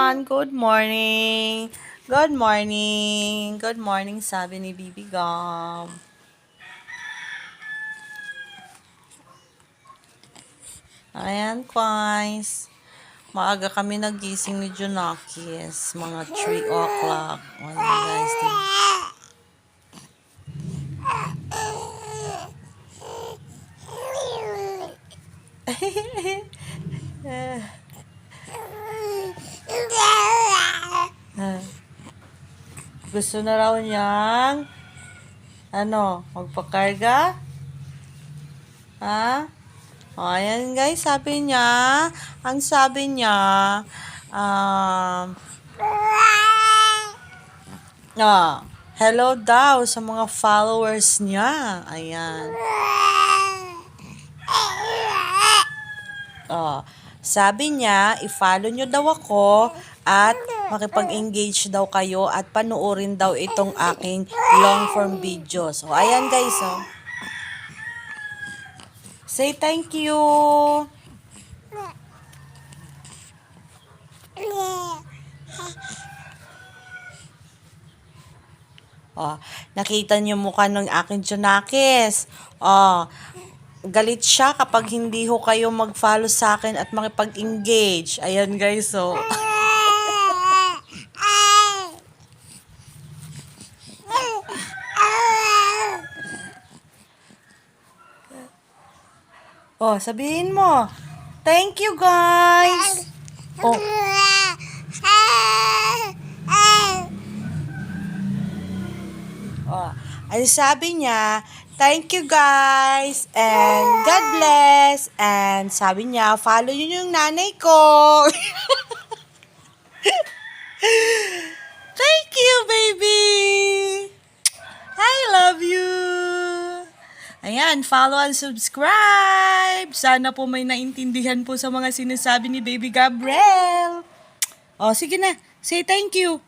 everyone! Good morning! Good morning! Good morning, sabi ni Bibi Gum. Ayan, guys. Maaga kami nagising ni Junakis. Mga 3 o'clock. Ayan, guys. Gusto na raw niyang magpakarga? Ha? O, ayan guys, ang sabi niya, hello daw sa mga followers niya. Ayan. Sabi niya, i-follow nyo daw ako at makipag-engage daw kayo at panoorin daw itong aking long-form videos. So, ayan guys, say thank you. Nakita niyo mukha ng aking Junakis. Galit siya kapag hindi ho kayo mag-follow sa akin at makipag-engage. Ayan guys, sabihin mo. Thank you guys. Ay sabi niya, thank you guys and God bless. And sabi niya, follow yun yung nanay ko. Thank you, baby. I love you. Ayan, follow and subscribe. Sana po may naintindihan po sa mga sinasabi ni Baby Gabriel. Sige na. Say thank you.